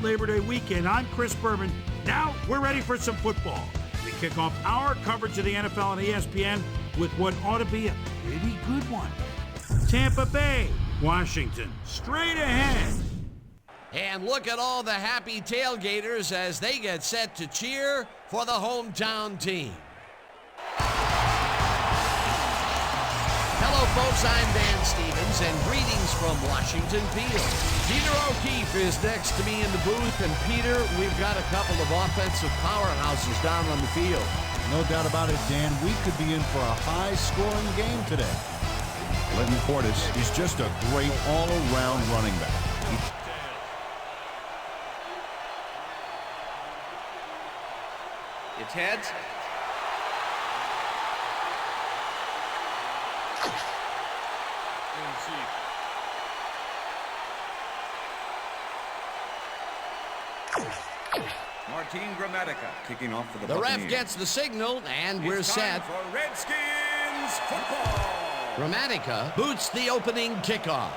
Labor Day weekend. I'm Chris Berman. Now we're ready for some football. We kick off our coverage of the NFL on ESPN with what ought to be a pretty good one. Tampa Bay, Washington, straight ahead. And look at all the happy tailgaters as they get set to cheer for the hometown team. Hello, folks. I'm Dan Stevens, and greetings from Washington Field. Peter O'Keefe is next to me in the booth, and Peter, we've got a couple of offensive powerhouses down on the field. No doubt about it, Dan. We could be in for a high-scoring game today. Linton Portis is just a great all-around running back. It's heads. Martin Gramatica kicking off for the Buccaneers. ref gets the signal, and we're set for Redskins football. Gramatica boots the opening kickoff.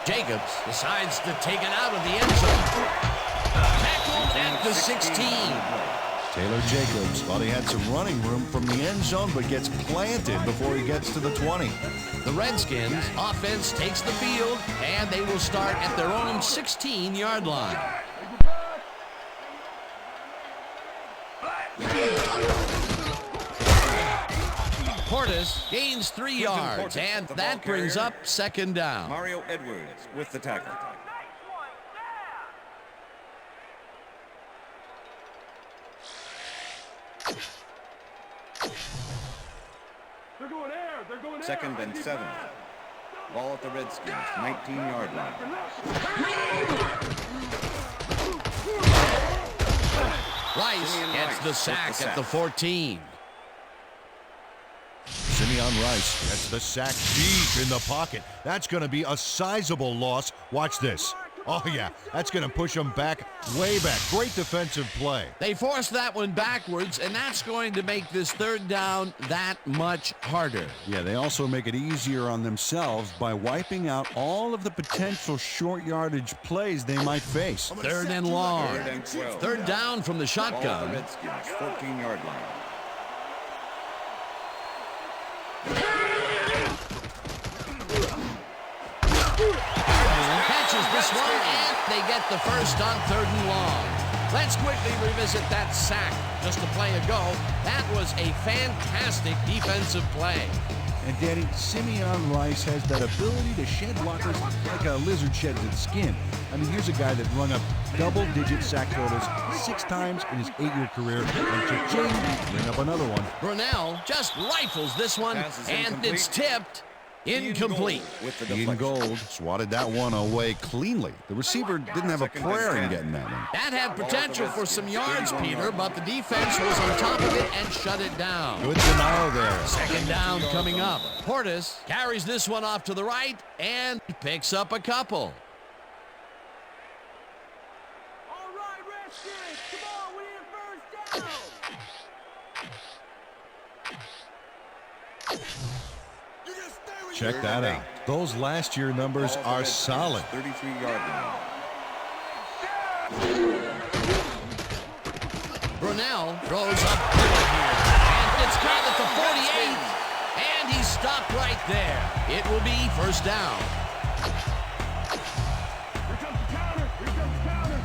Jacobs decides to take it out of the end zone. Tackled at the 16. Taylor Jacobs thought he had some running room from the end zone, but gets planted before he gets to the 20. The Redskins offense takes the field, and they will start at their own 16-yard line. Portis gains 3 yards, and that brings up second down. Mario Edwards with the tackle. Second and 7. Ball at the Redskins, 19-yard line. Rice gets the sack at the 14. Simeon Rice gets the sack deep in the pocket. That's going to be a sizable loss. Watch this. Oh, yeah, that's going to push them back, way back. Great defensive play. They force that one backwards, and that's going to make this third down that much harder. Yeah, they also make it easier on themselves by wiping out all of the potential short yardage plays they might face. Third and long. Third and 12. Third down from the Ball at shotgun. the Redskins, 14-yard line. Catches this one, and they get the first on third and long. Let's quickly revisit that sack just a play ago. That was a fantastic defensive play. And Danny, Simeon Rice has that ability to shed blockers like a lizard sheds its skin. I mean, here's a guy that rung up double-digit sack totals 6 times in his 8-year career, and cha-ching, ring up another one. Brunell just rifles this one, and it's tipped. Incomplete. With the Ian deflection. Gold swatted that one away cleanly. The receiver didn't have a prayer in getting that one. That had potential for some yards, Peter, but the defense was on top of it and shut it down. Good denial there. Second down coming up. Portis carries this one off to the right and picks up a couple. All right, Redskins, come on, we need a first down. Check that out. Those last year numbers are solid. 33-yard line. Brunell throws up middle here, and it's caught at the 48, and he's stopped right there. It will be first down. Here comes the counter. Here comes the counter.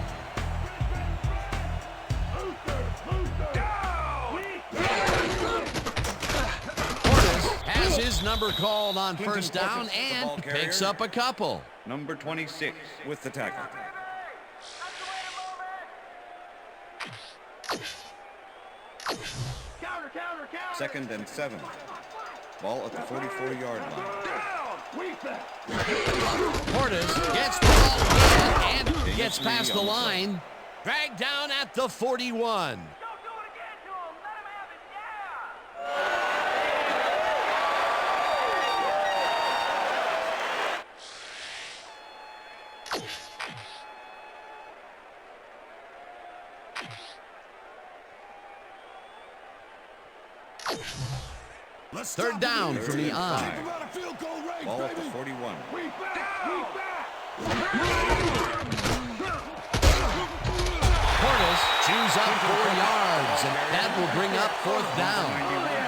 Portis has his number called on first down and picks up a couple. Number 26 with the tackle. Counter, counter, counter. Second and 7. Ball at the 44-yard line. Down. Weak back. Portis gets the ball again and gets past the line. Dragged down at the 41. Don't do it again to him. Let him have it. Yeah. Third down from the eye. Ball at the 41. Weak back. Weak back. chews up 4 yards, and that will bring up 4th down.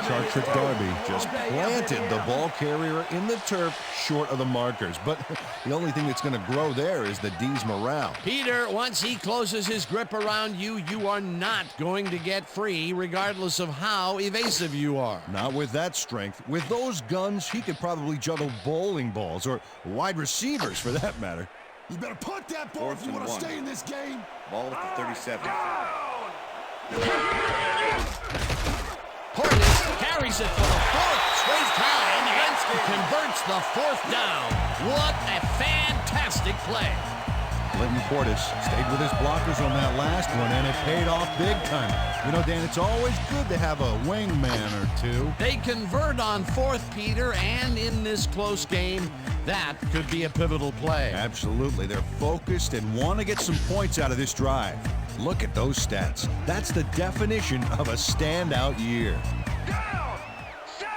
Chartrick Darby just planted the ball carrier in the turf short of the markers. But the only thing that's going to grow there is the D's morale. Peter, once he closes his grip around you, you are not going to get free, regardless of how evasive you are. Not with that strength. With those guns, he could probably juggle bowling balls, or wide receivers for that matter. You better punt that ball if you want to stay in this game. Ball at the 37. Portis carries it for the 4th straight time and converts the 4th down. What a fantastic play. Clinton Portis stayed with his blockers on that last one, and it paid off big time. You know, Dan, it's always good to have a wingman or two. They convert on 4th, Peter, and in this close game, that could be a pivotal play. Absolutely. They're focused and want to get some points out of this drive. Look at those stats. That's the definition of a standout year. Down! Set!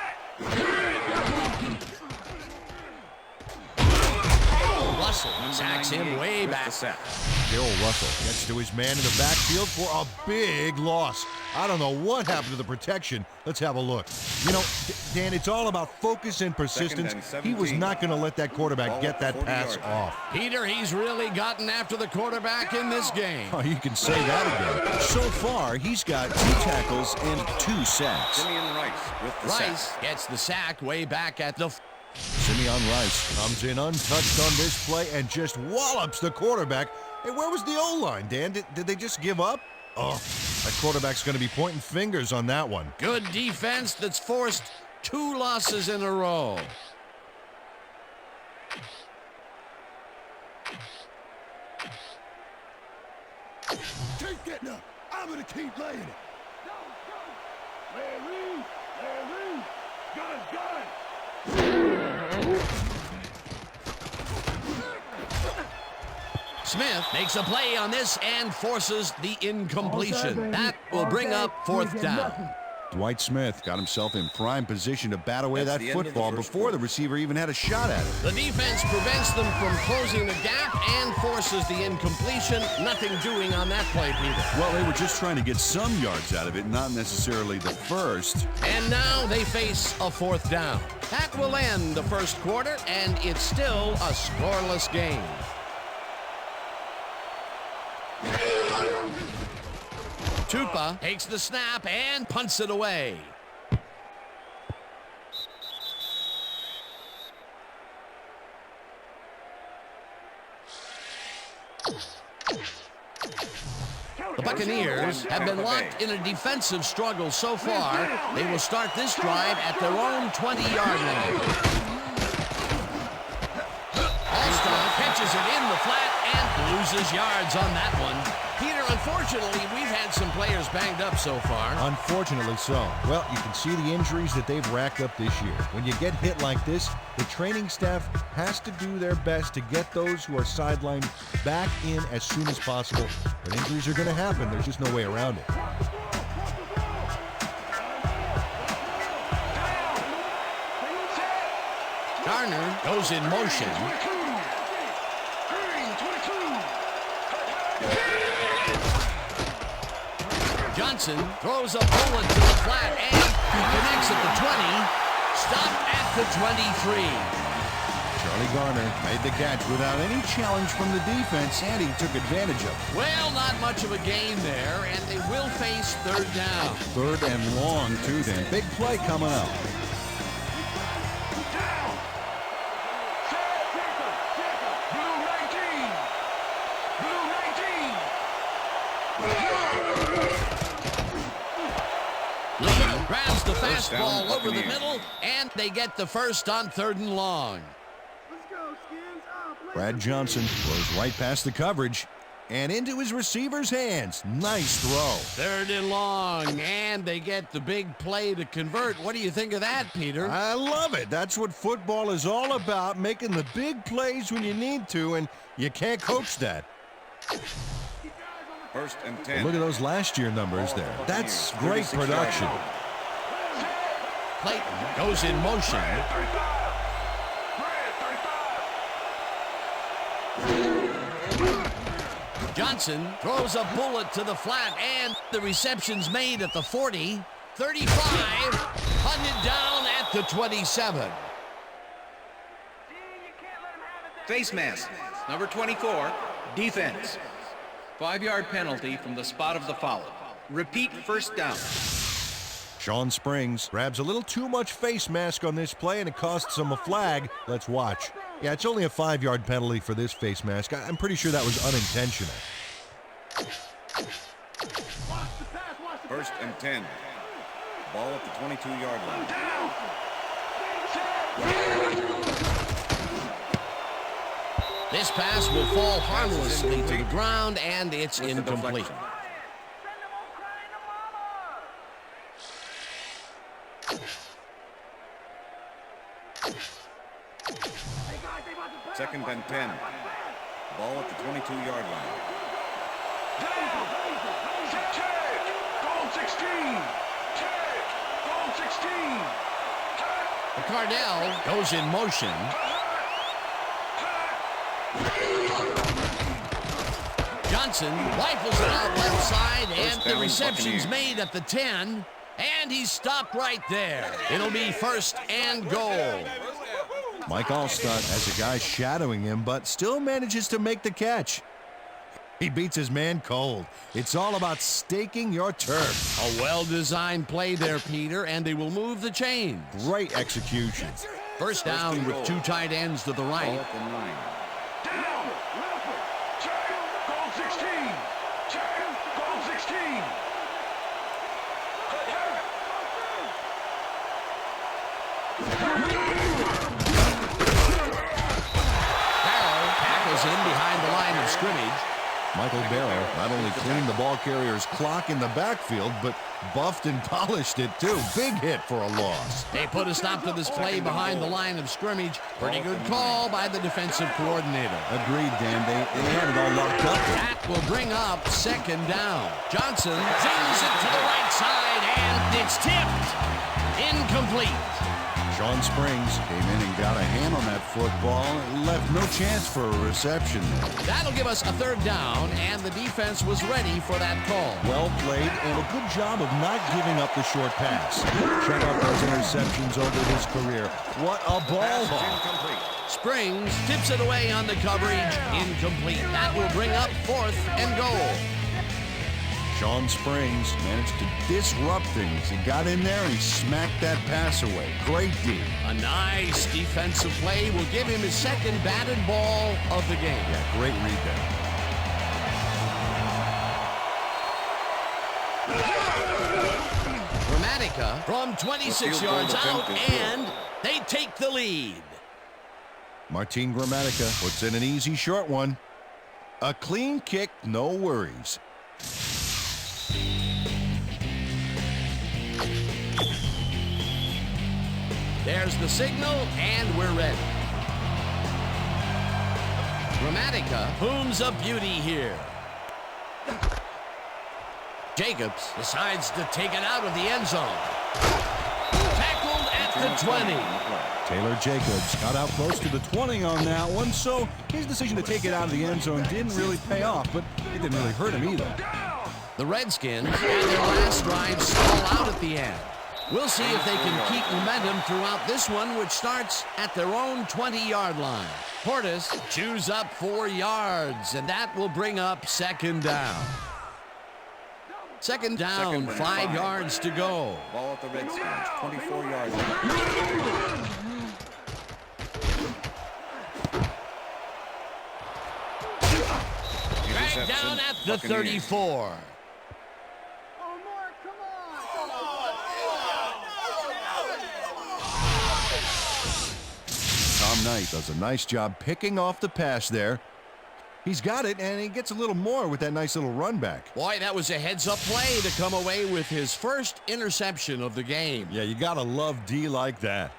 Russell sacks him way back. Bill Russell gets to his man in the backfield for a big loss. I don't know what happened to the protection. Let's have a look. You know, Dan, it's all about focus and persistence. He was not going to let that quarterback get that pass off. Peter, he's really gotten after the quarterback in this game. Oh, you can say that again. So far, he's got 2 tackles and 2 sacks. Simeon Rice with the Rice sack. gets the sack way back at the... Simeon Rice comes in untouched on this play and just wallops the quarterback. Hey, where was the O-line, Dan? Did they just give up? Oh, that quarterback's going to be pointing fingers on that one. Good defense that's forced 2 losses in a row. Keep getting up. I'm going to keep laying it. Larry! Larry! Gun! Smith makes a play on this and forces the incompletion. That will bring up 4th down. Dwight Smith got himself in prime position to bat away That's that the end of the football first before the receiver even had a shot at it. The defense prevents them from closing the gap and forces the incompletion. Nothing doing on that play, Peter. Well, they were just trying to get some yards out of it, not necessarily the first. And now they face a 4th down. That will end the 1st quarter, and it's still a scoreless game. Tupa takes the snap and punts it away. The Buccaneers have been locked in a defensive struggle so far. They will start this drive at their own 20-yard line. Allstott catches it in the flat and loses yards on that one. Peter, unfortunately, we've had some players banged up so far. Unfortunately so. Well, you can see the injuries that they've racked up this year. When you get hit like this, the training staff has to do their best to get those who are sidelined back in as soon as possible. But injuries are going to happen. There's just no way around it. Garner goes in motion. Johnson throws a bullet to the flat and connects at the 20. Stopped at the 23. Charlie Garner made the catch without any challenge from the defense, and he took advantage of it. Well, not much of a gain there, and they will face 3rd down. 3rd and long, too, then. Big play coming up. Lee grabs the fastball down, over the Buccaneers. middle, and they get the first on 3rd and long. Let's go, Skins. Up. Brad Johnson throws right past the coverage and into his receiver's hands. Nice throw. 3rd and long, and they get the big play to convert. What do you think of that, Peter? I love it. That's what football is all about, making the big plays when you need to, and you can't coach that. 1st and 10. Look at those last year numbers there. That's great production. Clayton goes in motion. Johnson throws a bullet to the flat, and the reception's made at the 40, 35, hunted down at the 27. Face mask, number 24, defense. 5-yard penalty from the spot of the foul. Repeat first down. Sean Springs grabs a little too much face mask on this play, and it costs him a flag. Let's watch. Yeah, it's only a 5-yard penalty for this face mask. I'm pretty sure that was unintentional. First and 10. Ball at the 22-yard line. This pass will fall harmlessly to the ground, and it's incomplete. Second and 10. Ball at the 22-yard line. Goal 16. Goal 16. Cardell goes in motion. Johnson rifles it out left side, and the reception's made at the 10, and he's stopped right there. It'll be first and goal. Mike Allstott has a guy shadowing him, but still manages to make the catch. He beats his man cold. It's all about staking your turf. A well-designed play there, Peter, and they will move the chains. Great execution. First down with two tight ends to the Ball right. at the 9. Down. Check. Goal 16. Check. Goal 16. Barrow tackles him behind the line of scrimmage. Michael Barrow not only cleaned the ball carrier's clock in the backfield, but buffed and polished it too. Big hit for a loss. They put a stop to this play behind the line of scrimmage. Pretty good call by the defensive coordinator. Agreed, Dan. They had it all locked up. That will bring up second down. Johnson zings it to the right side, and it's tipped. Incomplete. Sean Springs came in and got a hand on that football. Left no chance for a reception. That'll give us a third down, and the defense was ready for that call. Well played, and a good job of not giving up the short pass. Check out those interceptions over his career. What a ball hawk. Springs tips it away on the coverage. Incomplete. That will bring up fourth and goal. Sean Springs managed to disrupt things. He got in there and he smacked that pass away. Great D. A nice defensive play will give him his second batted ball of the game. Yeah, great read there. Gramatica from 26 yards out, and they take the lead. Martin Gramatica puts in an easy short one. A clean kick, no worries. There's the signal, and we're ready. Gramatica booms a beauty here. Jacobs decides to take it out of the end zone. Tackled at the 20. Taylor Jacobs got out close to the 20 on that one, so his decision to take it out of the end zone didn't really pay off, but it didn't really hurt him either. The Redskins and their last drive stall out at the end. We'll see if they can keep momentum throughout this one, which starts at their own 20-yard line. Portis chews up 4 yards, and that will bring up second down. Second down, 5 yards to go. Ball at the Redskins, 24-yard line. Dragged down at the 34. Tom Knight does a nice job picking off the pass there. He's got it, and he gets a little more with that nice little run back. Boy, that was a heads-up play to come away with his first interception of the game. Yeah, you gotta love D like that.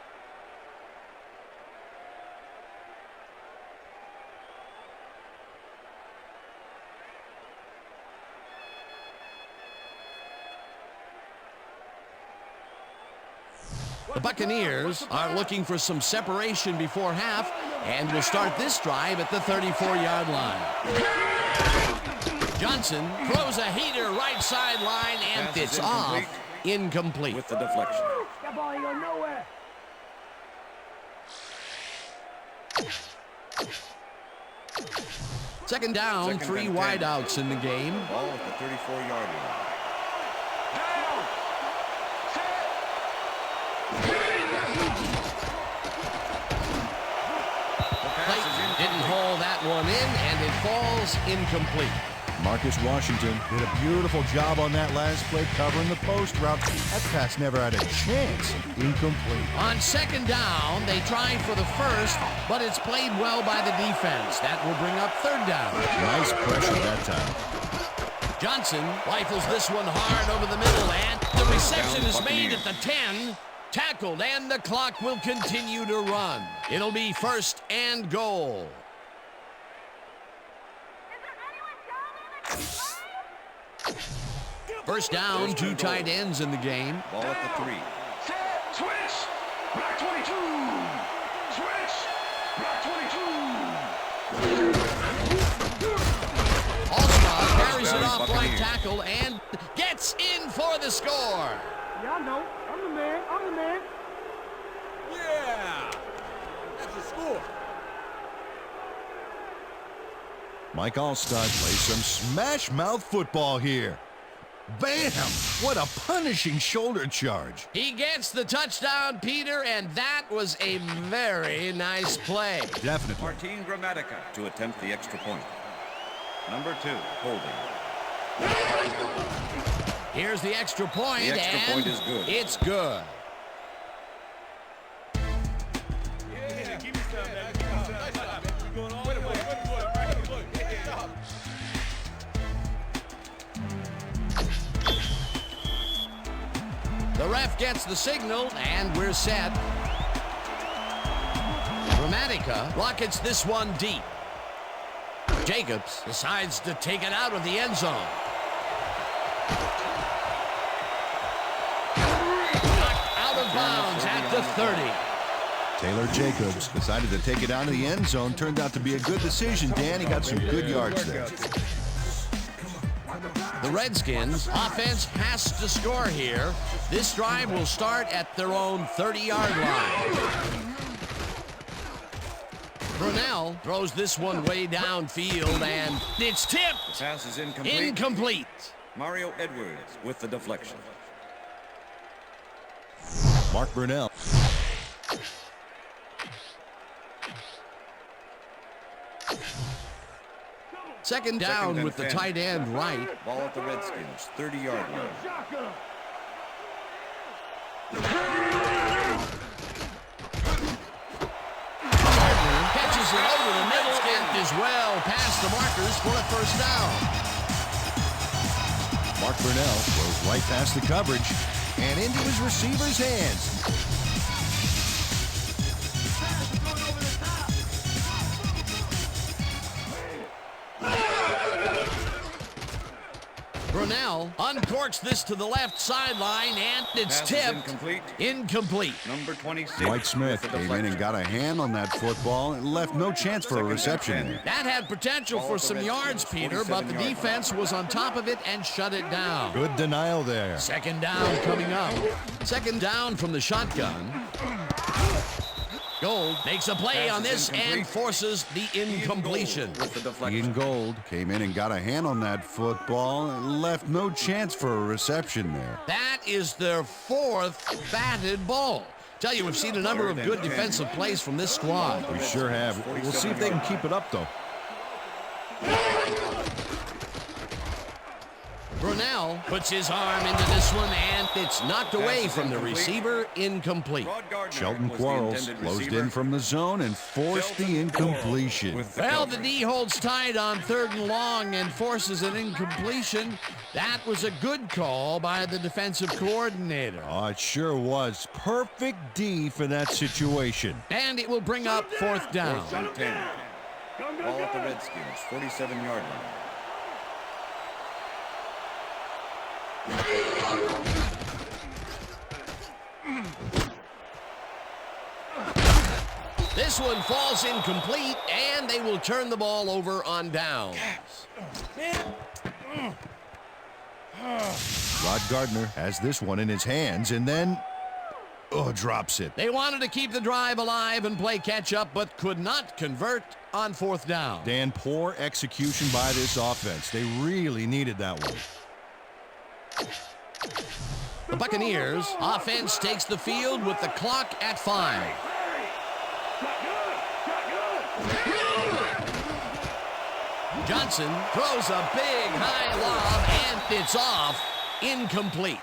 The Buccaneers are looking for some separation before half, and will start this drive at the 34-yard line. Johnson throws a heater right sideline, and Pass is it's off. Incomplete. With the deflection. That ball ain't going nowhere. Second down, Second three and 10. wideouts in the game. Ball at the 34-yard line. Clayton didn't haul that one in, and it falls incomplete. Marcus Washington did a beautiful job on that last play covering the post route. That pass never had a chance. Incomplete. On second down, they tried for the first, but it's played well by the defense. That will bring up third down. Nice pressure that time. Johnson rifles this one hard over the middle, and the reception is made at the 10. Tackled, and the clock will continue to run. It'll be first and goal. First down, two tight ends in the game. Ball at the 3. Set, switch, block 22. Switch, block 22. Allstott carries it off right tackle and gets in for the score. Yeah, I know. I'm the man. I'm the man. Yeah! That's a score. Mike Allstott plays some smash mouth football here. Bam! What a punishing shoulder charge. He gets the touchdown, Peter, and that was a very nice play. Definitely. Martin Gramatica to attempt the extra point. Number 2, holding. Here's the extra point, The extra and point is good. It's good. The ref gets the signal, and we're set. Gramatica rockets this one deep. Jacobs decides to take it out of the end zone. Knocked out of bounds at the 30. Taylor Jacobs decided to take it out of the end zone. Turned out to be a good decision, Dan. He got some good yards there. The Redskins offense has to score here. This drive will start at their own 30-yard line. Brunell throws this one way downfield, and it's tipped. Pass is incomplete. Incomplete. Mario Edwards with the deflection. Mark Brunell. Second down with the tight end right. Ball at the Redskins, 30-yard line. Shotgun. Gardner catches it over the middle and is well past the markers for a first down. Mark Brunell throws right past the coverage and into his receiver's hands. Brunell uncorks this to the left sideline, and it's Pass is tipped. incomplete. Incomplete. Number 26. Dwight Smith with the came in and deflection. got a hand on that football and left no chance for a Second and reception 10. there. That had potential Ball for at the some Redskins, yards, Peter, but the 47-yard line. defense was on top of it and shut it down. Good denial there. Second down coming up. Second down from the shotgun. Gold makes a play Pass on is this incomplete. and forces the incompletion. With the deflection. Ian Gold came in and got a hand on that football and left no chance for a reception there. That is their fourth batted ball. Tell you, we've seen a number of good defensive plays from this squad. We sure have. We'll see if they can keep it up, though. Brunell puts his arm into this one, and it's knocked away from the receiver. Incomplete. Rod Gardner Shelton was the Quarles intended closed receiver. in from the zone and forced the Shelton incompletion. Quarles with the Well, the coverage. D holds tight on third and long and forces an incompletion. That was a good call by the defensive coordinator. Oh, it sure was. Perfect D for that situation. And it will bring up fourth down. 4th and 10. Ball at the Redskins, 47-yard line. This one falls incomplete, and they will turn the ball over on downs. Rod Gardner has this one in his hands and then, drops it. They wanted to keep the drive alive and play catch-up, but could not convert on fourth down. Dan, poor execution by this offense. They really needed that one. The Buccaneers offense takes the field with the clock at 5. Johnson throws a big high lob and it's off. Incomplete.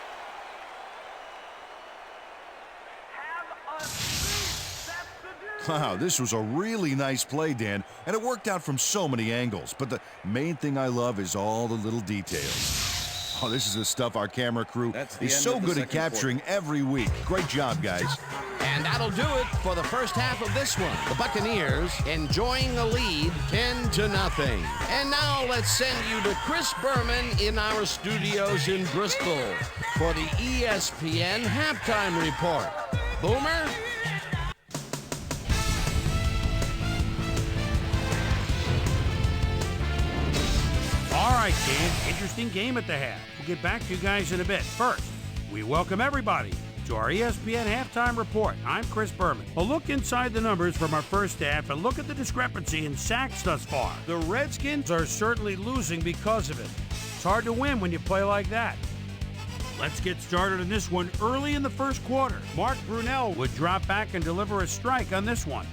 Wow, this was a really nice play, Dan, and it worked out from so many angles. But the main thing I love is all the little details. Oh, this is the stuff our camera crew is so good at capturing every week. Great job, guys. And that'll do it for the first half of this one. The Buccaneers enjoying a lead 10-0. And now let's send you to Chris Berman in our studios in Bristol for the ESPN halftime report. Boomer? All right, Dan, interesting game at the half. We'll get back to you guys in a bit. First, we welcome everybody to our ESPN halftime report. I'm Chris Berman. A look inside the numbers from our first half and look at the discrepancy in sacks thus far. The Redskins are certainly losing because of it. It's hard to win when you play like that. Let's get started on this one early in the first quarter. Mark Brunell would drop back and deliver a strike on this one.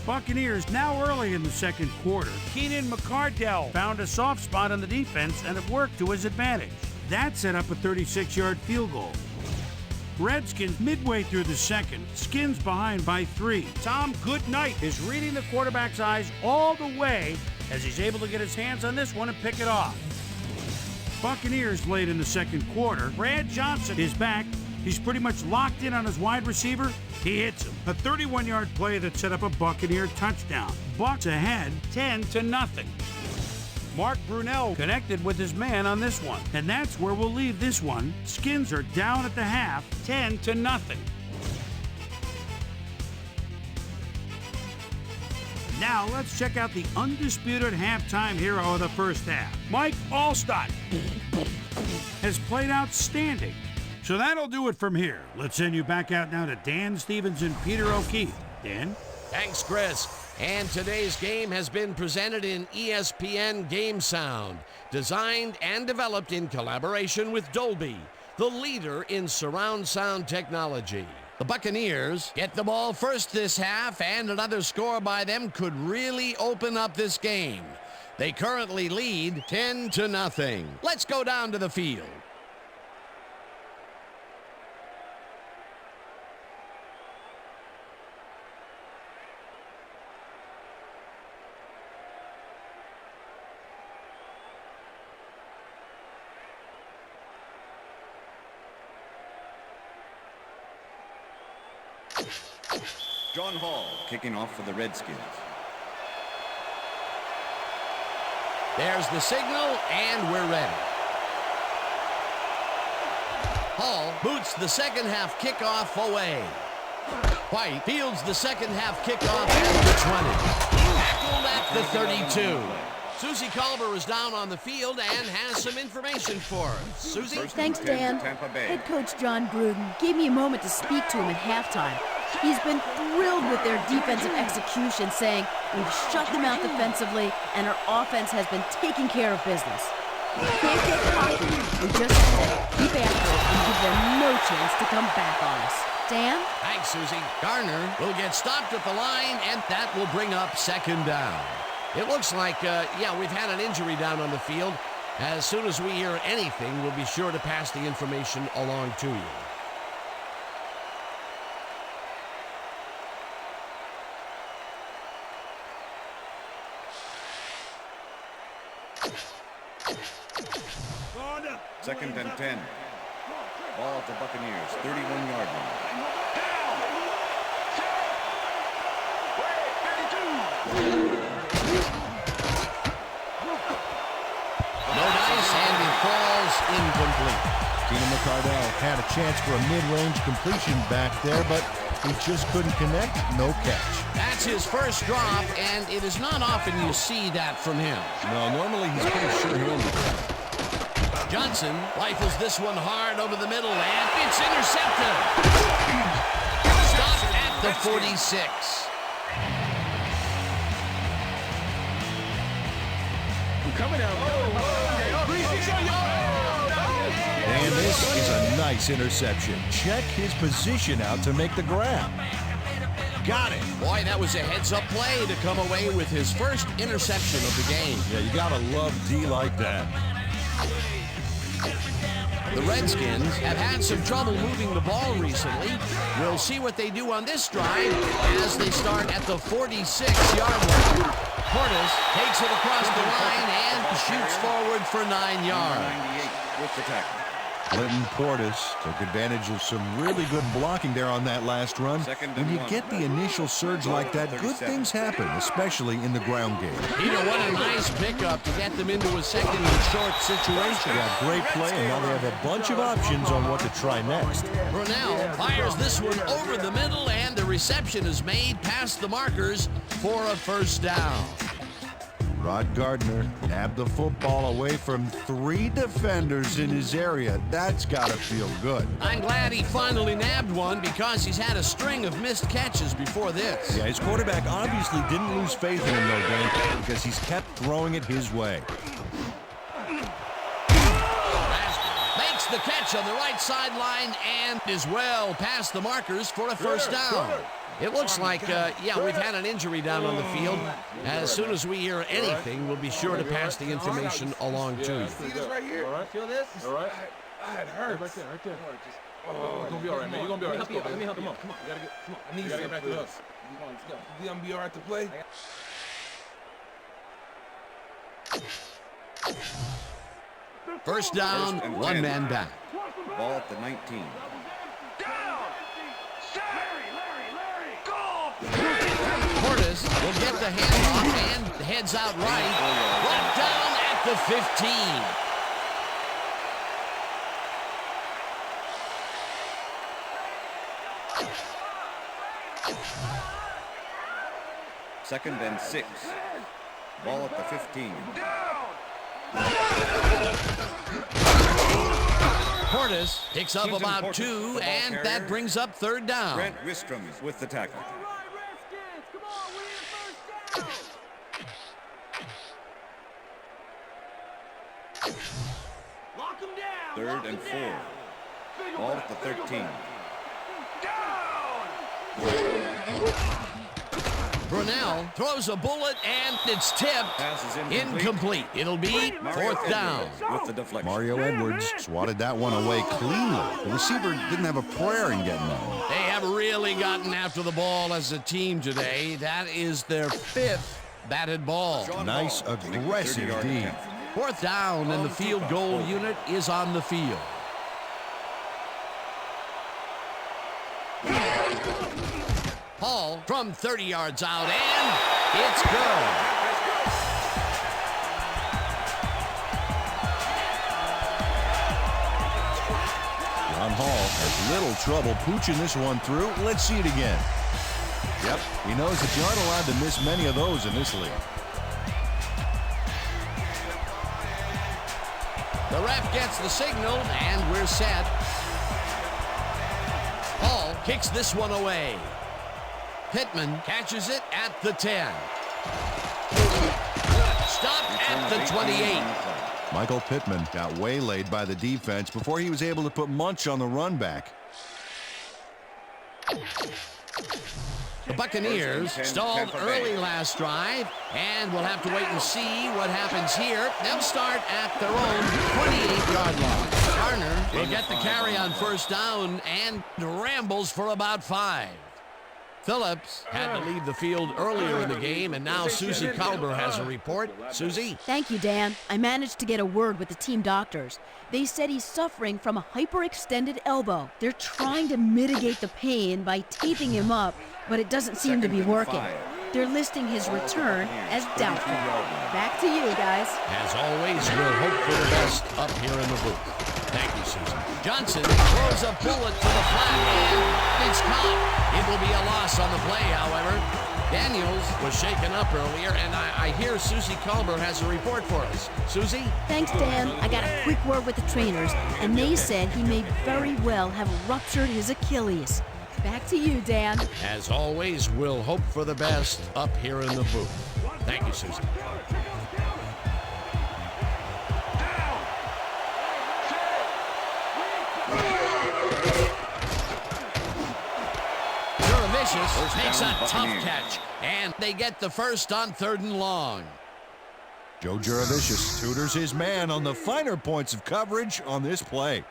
Buccaneers now early in the second quarter. Keenan McCardell found a soft spot on the defense and it worked to his advantage. That set up a 36-yard field goal. Redskins midway through the second, Skins behind by 3. Tom Goodnight is reading the quarterback's eyes all the way as he's able to get his hands on this one and pick it off. Buccaneers late in the second quarter. Brad Johnson is back. He's pretty much locked in on his wide receiver. He hits him. A 31-yard play that set up a Buccaneer touchdown. Bucs ahead 10-0. Mark Brunell connected with his man on this one. And that's where we'll leave this one. Skins are down at the half 10-0. Now let's check out the undisputed halftime hero of the first half. Mike Allstott has played outstanding. So that'll do it from here. Let's send you back out now to Dan Stevens and Peter O'Keefe. Dan? Thanks, Chris. And today's game has been presented in ESPN Game Sound, designed and developed in collaboration with Dolby, the leader in surround sound technology. The Buccaneers get the ball first this half, and another score by them could really open up this game. They currently lead 10-0. Let's go down to the field. John Hall kicking off for the Redskins. There's the signal, and we're ready. Hall boots the second half kickoff away. White fields the second half kickoff at the 20. Tackled at the 32. Susie Culber is down on the field and has some information for us. Susie? Thanks, Dan. Head coach John Gruden gave me a moment to speak to him at halftime. He's been thrilled with their defensive execution, saying, "We've shut them out defensively, and our offense has been taking care of business. We can't get cocky. We just have to keep after it and give them no chance to come back on us." Dan? Thanks, Susie. Garner will get stopped at the line, and that will bring up second down. It looks like, we've had an injury down on the field. As soon as we hear anything, we'll be sure to pass the information along to you. Second and 10. Ball at the Buccaneers, 31-yard line. No dice, and it falls incomplete. Keenan McCardell had a chance for a mid-range completion back there, but he just couldn't connect. No catch. That's his first drop, and it is not often you see that from him. No, normally he's pretty sure-handed. Johnson rifles this one hard over the middle, and it's intercepted. Stopped at the 46. Coming out. And this is a nice interception. Check his position out to make the grab. Got it. Boy, that was a heads-up play to come away with his first interception of the game. Yeah, you gotta love D like that. The Redskins have had some trouble moving the ball recently. We'll see what they do on this drive as they start at the 46-yard line. Portis takes it across the line and shoots forward for 9 yards. 98 with the tackle. Clinton Portis took advantage of some really good blocking there on that last run. When you get the initial surge like that, good things happen, especially in the ground game. Peter, what a nice pickup to get them into a second and short situation. Yeah, great play, and now they have a bunch of options on what to try next. Brunell fires this one over the middle, and the reception is made past the markers for a first down. Rod Gardner nabbed the football away from 3 defenders in his area. That's got to feel good. I'm glad he finally nabbed one because he's had a string of missed catches before this. Yeah, his quarterback obviously didn't lose faith in him, though, Dan, because he's kept throwing it his way. Makes the catch on the right sideline and is well past the markers for a first down. It looks like, we've had an injury down on the field. As soon as we hear anything, we'll be sure to pass the information along to you. See this right here? All right. Feel this? All right. It hurts. Right there. Oh, you're gonna be all right, man. You're gonna be all right. Let's go, man. Let me help you. Come on. You gotta get. Come on. I need you to get back to us. Come on, let's go. You gonna be all right to play? First down, 1 man back. Ball at the 19. Portis will get the handoff and heads out right. Brought down at the 15. Second and 6. Ball at the 15. Portis picks up about 2, and that brings up third down. Brent Wistrom with the tackle. Lock him down. Third and 4. Ball at the 13. Brunell throws a bullet, and it's tipped. Pass is Incomplete. It'll be fourth down. With the deflection. Mario Edwards swatted that one away cleanly. The receiver didn't have a prayer in getting that one. They have really gotten after the ball as a team today. That is their 5th batted ball. Nice, aggressive D. Fourth down, and the field goal unit is on the field. Hall from 30 yards out, and it's good. John Hall has little trouble pooching this one through. Let's see it again. Yep, he knows that you aren't allowed to miss many of those in this league. The ref gets the signal, and we're set. Hall kicks this one away. Pittman catches it at the 10. Stopped at the 28. Michael Pittman got waylaid by the defense before he was able to put Munch on the run back. The Buccaneers stalled early last drive, and we'll have to wait and see what happens here. They'll start at their own 28-yard line. Garner will get the carry on first down and rambles for about 5. Phillips had to leave the field earlier in the game, and now Susie Kalber has a report. Susie? Thank you, Dan. I managed to get a word with the team doctors. They said he's suffering from a hyperextended elbow. They're trying to mitigate the pain by taping him up, but it doesn't seem to be working. They're listing his return as doubtful. Back to you, guys. As always, we'll hope for the best up here in the booth. Thank you, Susan. Johnson throws a bullet to the flat, and it's caught. It will be a loss on the play, however. Daniels was shaken up earlier, and I hear Susie Culber has a report for us. Susie? Thanks, Dan. I got a quick word with the trainers, and they said he may very well have ruptured his Achilles. Back to you, Dan. As always, we'll hope for the best up here in the booth. Thank you, Susie. Makes a tough catch, and they get the first on 3rd and long. Joe Juravicius tutors his man on the finer points of coverage on this play.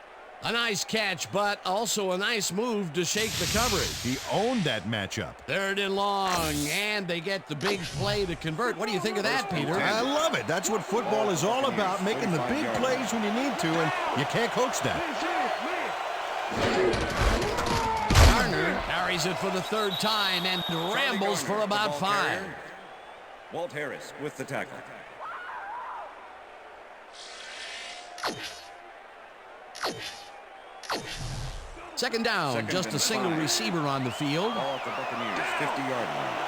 A nice catch, but also a nice move to shake the coverage. He owned that matchup. 3rd and long, and they get the big play to convert. What do you think of that, Peter? I love it. That's what football is all about, making the big plays when you need to, and you can't coach that. Carries it for the 3rd time and rambles for about 5. Walt Harris with the tackle. Second down, just a single receiver on the field. Ball at the Buccaneers, 50-yard line.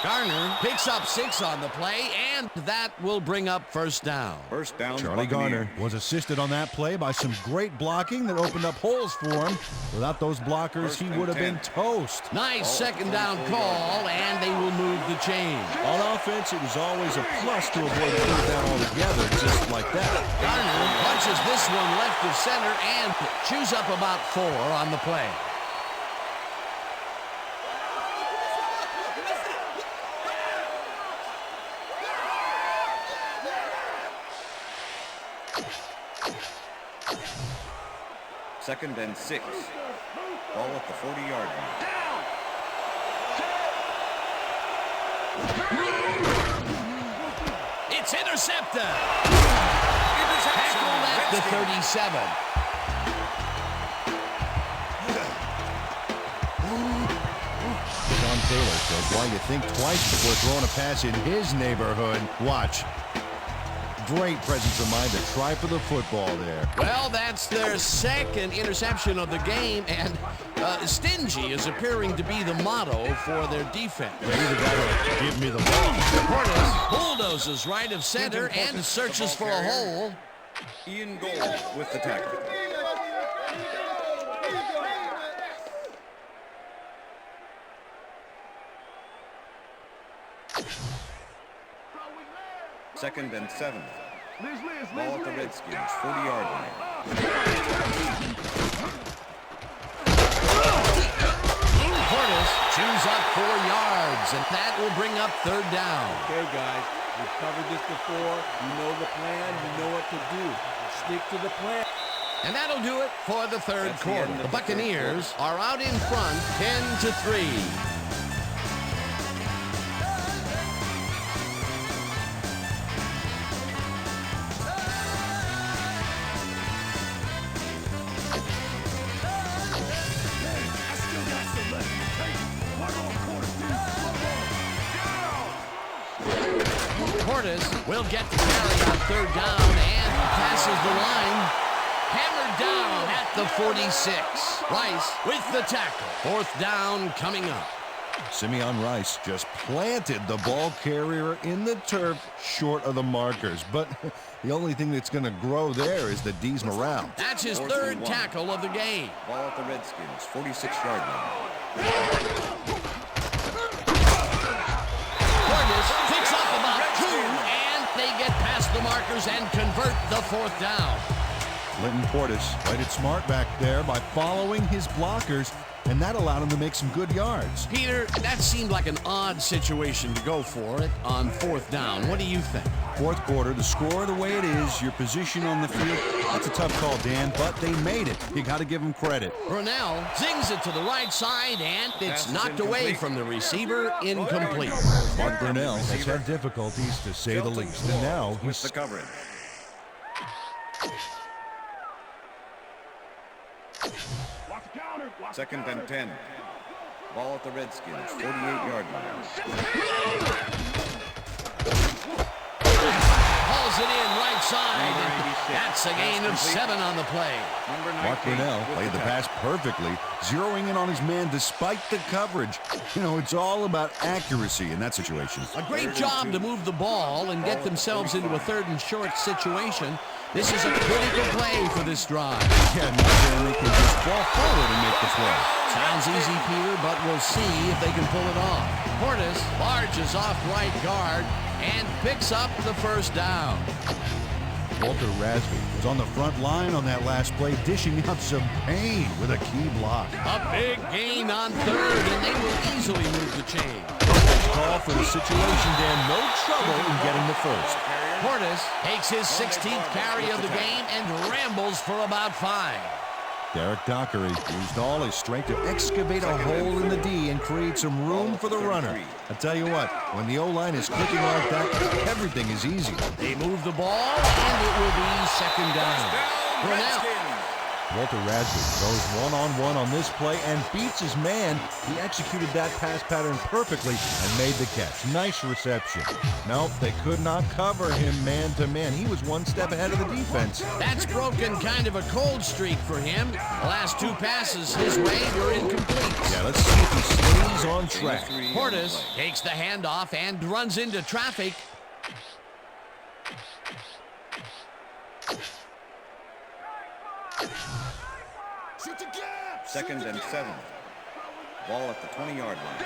Garner picks up 6 on the play, and that will bring up 1st down. First down, Charlie Garner was assisted on that play by some great blocking that opened up holes for him. Without those blockers, he would have been toast. Nice second down call, and they will move the chain. On offense, it was always a plus to avoid third down altogether, just like that. Garner punches this one left of center and chews up about 4 on the play. Second and 6. Ball at the 40-yard line. It's intercepted. Tackled at the 37. Sean Taylor says why you think twice before throwing a pass in his neighborhood. Watch. Great presence of mind to try for the football there. Well, that's their 2nd interception of the game, and stingy is appearing to be the motto for their defense. Maybe the guy will give me the ball. Portis bulldozes right of center and searches for a hole. Ian Gold with the tackle. Second and 7. Ball at the Redskins, 40-yard line. Portis chews up 4 yards, and that will bring up 3rd down. Okay, guys, we've covered this before. You know the plan. You know what to do. Stick to the plan. And that'll do it for the 3rd quarter. The Buccaneers are out in front, 10-3. Portis will get the carry on 3rd down and passes the line. Hammered down at the 46. Rice with the tackle. 4th down coming up. Simeon Rice just planted the ball carrier in the turf short of the markers. But the only thing that's going to grow there is the D's morale. That's his 3rd tackle of the game. Ball at the Redskins, 46-yard line. Portis picks up about 2, and they get past the markers and convert the 4th down. Linton Portis played it smart back there by following his blockers, and that allowed him to make some good yards. Peter, that seemed like an odd situation to go for it on 4th down. What do you think? 4th quarter, the score the way it is, your position on the field, that's a tough call, Dan, but they made it. You got to give them credit. Brunell zings it to the right side, and it's knocked away from the receiver, incomplete. Mark Brunell has had difficulties, to say the least, and now he's the coverage. Second and 10. Ball at the Redskins, 48-yard line. Hauls it in right side. That's a gain of 7 on the play. Mark Brunell played the pass perfectly, zeroing in on his man despite the coverage. You know, it's all about accuracy in that situation. A great job to move the ball and get themselves into a 3rd and short situation. This is a critical play for this drive. Yeah, now they can just fall forward and make the play. Sounds easy, Peter, but we'll see if they can pull it off. Portis barges off right guard and picks up the first down. Walter Rasby was on the front line on that last play, dishing out some pain with a key block. A big gain on 3rd, and they will easily move the chain. Call for the situation, Dan. No trouble in getting the first. Portis takes his 16th carry of the game and rambles for about 5. Derek Dockery used all his strength to excavate a hole in the D and create some room for the runner. I tell you what, when the O-line is clicking like that, everything is easy. They move the ball, and it will be 2nd down. Brunell. Walter Rasby goes one-on-one on this play and beats his man. He executed that pass pattern perfectly and made the catch. Nice reception. Nope, they could not cover him man-to-man. He was one step ahead of the defense. That's broken kind of a cold streak for him. The last 2 passes his way were incomplete. Yeah, let's see if he stays on track. Portis takes the handoff and runs into traffic. Shoot the gap! 2nd and 7. Ball at the 20-yard line.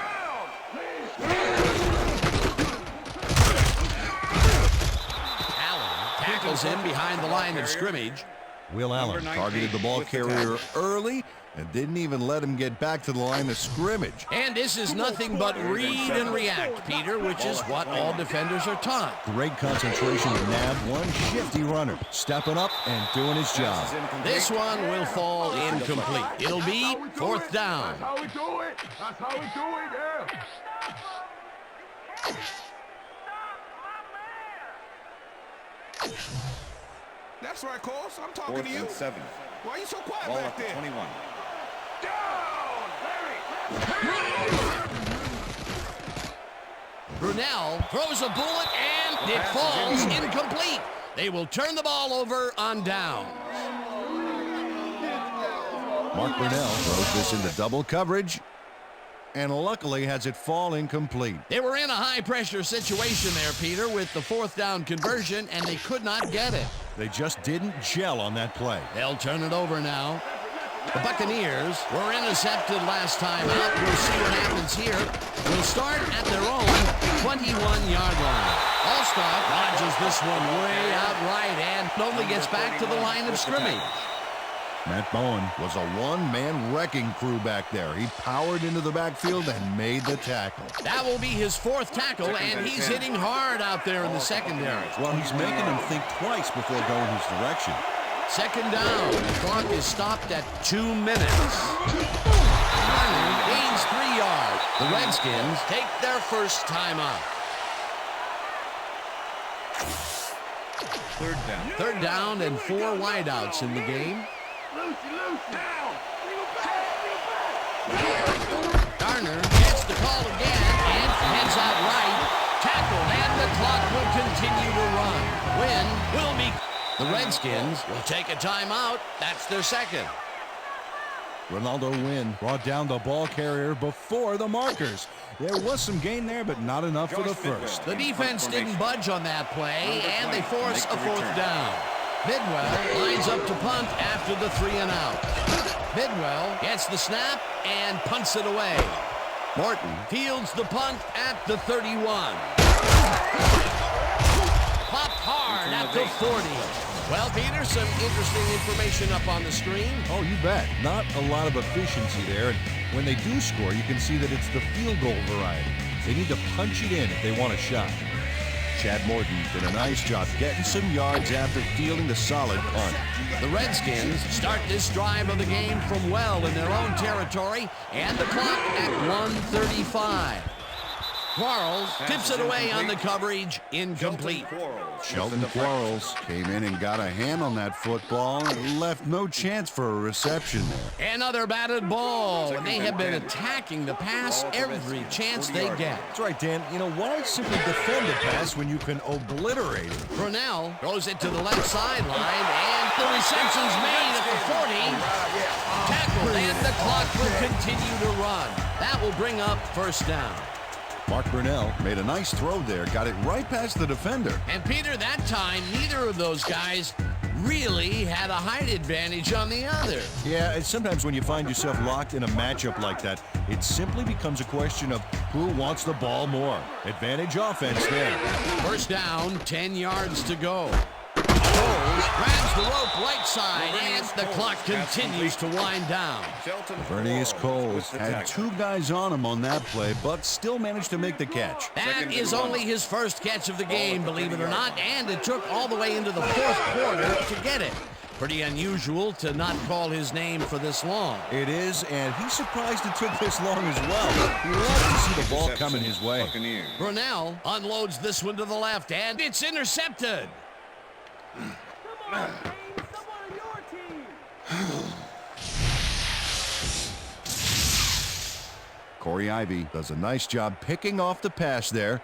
Allen tackles him behind the line of scrimmage. Will Allen targeted the ball carrier early and didn't even let him get back to the line of scrimmage. And this is nothing but read and react, Peter, which is what all defenders are taught. Great concentration to nab one shifty runner, stepping up and doing his job. This one will fall incomplete. It'll be 4th down. That's how we do it! That's how we do it, yeah! That's right, Coles. I'm talking 4th to you. and 7. Why are you so quiet Ball back at the there? 21. Brunell throws a bullet and it falls incomplete. They will turn the ball over on downs. Mark Brunell throws this into double coverage and luckily has it fall incomplete. They were in a high-pressure situation there, Peter, with the 4th down conversion, and they could not get it. They just didn't gel on that play. They'll turn it over now. The Buccaneers were intercepted last time out. We'll see what happens here. We'll start at their own 21-yard line. Allstott dodges this one way out right and only gets back to the line of scrimmage. Matt Bowen was a one-man wrecking crew back there. He powered into the backfield and made the tackle. That will be his 4th tackle, and he's hitting hard out there in the secondary. Well, he's making them think twice before going his direction. 2nd down. The clock is stopped at 2 minutes. Garner gains 3 yards. The Redskins take their first time out. 3rd down. 3rd down and 4 wideouts in the game. Garner gets the call again and heads out right. Tackled, and the clock will continue to run. Win will be... The Redskins will take a timeout. That's their 2nd. Ronaldo Wynn brought down the ball carrier before the markers. There was some gain there, but not enough for the first. The defense didn't budge on that play, and they force a 4th down. Bidwell lines up to punt after the 3 and out. Bidwell gets the snap and punts it away. Morton fields the punt at the 31. Popped hard at the 40. Well, Peter, some interesting information up on the screen. Oh, you bet. Not a lot of efficiency there. And when they do score, you can see that it's the field goal variety. They need to punch it in if they want a shot. Chad Morton did a nice job getting some yards after fielding the solid punt. The Redskins start this drive of the game from well in their own territory, and the clock at 1:35. Quarles tips it away on the coverage. Incomplete. Shelton Quarles came in and got a hand on that football and left no chance for a reception there. Another batted ball, and they have been attacking the pass every chance they get. That's right, Dan. You know, why simply defend a pass when you can obliterate it? Brunell throws it to the left sideline, and the reception's made at the 40. Tackled, and the clock will continue to run. That will bring up first down. Mark Brunell made a nice throw there, got it right past the defender. And Peter, that time, neither of those guys really had a height advantage on the other. Yeah, and sometimes when you find yourself locked in a matchup like that, it simply becomes a question of who wants the ball more. Advantage offense there. First down, 10 yards to go. Coles grabs the rope right side, and the clock continues to wind down. Vernius Coles had two guys on him on that play, but still managed to make the catch. That is only his first catch of the game, believe it or not, and it took all the way into the fourth quarter to get it. Pretty unusual to not call his name for this long. It is, and he's surprised it took this long as well. He loves to see the ball coming his way. Brunell unloads this one to the left, and it's intercepted. Corey Ivy does a nice job picking off the pass there.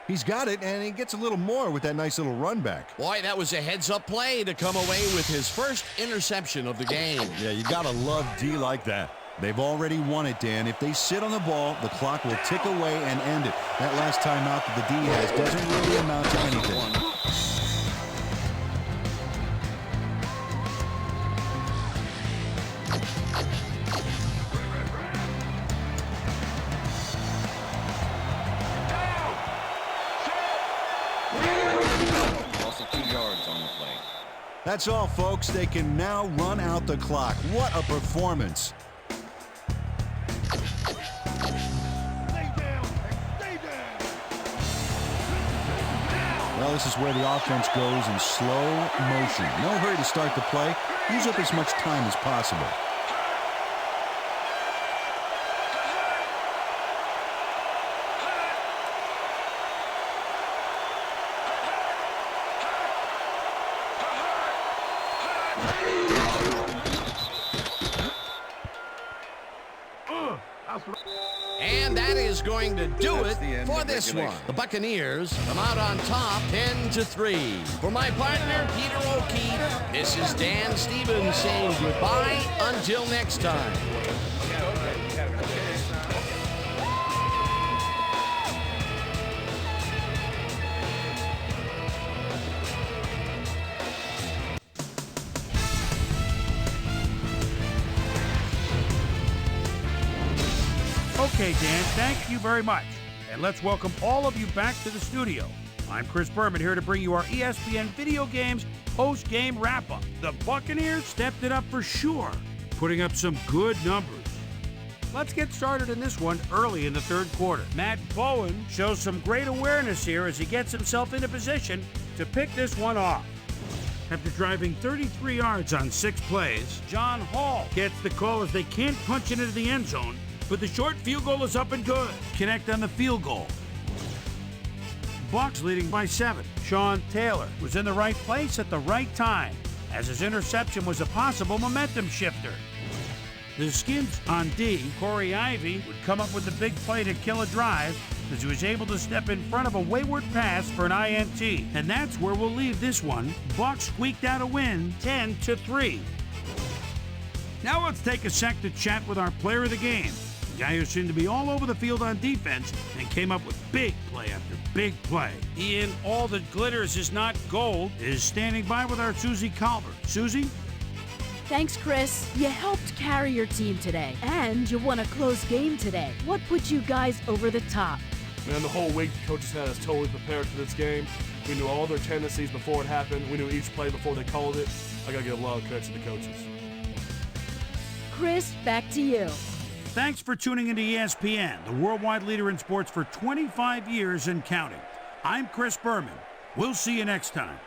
He's got it, and he gets a little more with that nice little run back. Boy, that was a heads-up play to come away with his first interception of the game. Yeah, you gotta love D like that. They've already won it, Dan. If they sit on the ball, the clock will tick away and end it. That last timeout that the D has doesn't really amount to anything. That's all, folks. They can now run out the clock. What a performance. Well, this is where the offense goes in slow motion. No hurry to start the play. Use up as much time as possible. And that is going to do it for this one. The Buccaneers come out on top 10-3. For my partner, Peter O'Keefe, this is Dan Stevens saying goodbye until next time. Okay, Dan, thank you very much. And let's welcome all of you back to the studio. I'm Chris Berman here to bring you our ESPN Video Games post-game wrap-up. The Buccaneers stepped it up for sure, putting up some good numbers. Let's get started in this one early in the third quarter. Matt Bowen shows some great awareness here as he gets himself into position to pick this one off. After driving 33 yards on 6 plays, John Hall gets the call as they can't punch it into the end zone, but the short field goal is up and good. Connect on the field goal. Bucs leading by 7. Sean Taylor was in the right place at the right time, as his interception was a possible momentum shifter. The Skins on D, Corey Ivy, would come up with the big play to kill a drive as he was able to step in front of a wayward pass for an INT. And that's where we'll leave this one. Bucs squeaked out a win, 10-3. Now let's take a sec to chat with our player of the game. Guy who seemed to be all over the field on defense and came up with big play after big play. Ian, all that glitters is not gold, is standing by with our Susie Calvert. Susie? Thanks, Chris. You helped carry your team today, and you won a close game today. What put you guys over the top? Man, the whole week the coaches had us totally prepared for this game. We knew all their tendencies before it happened. We knew each play before they called it. I gotta give a lot of credit to the coaches. Chris, back to you. Thanks for tuning into ESPN, the worldwide leader in sports for 25 years and counting. I'm Chris Berman. We'll see you next time.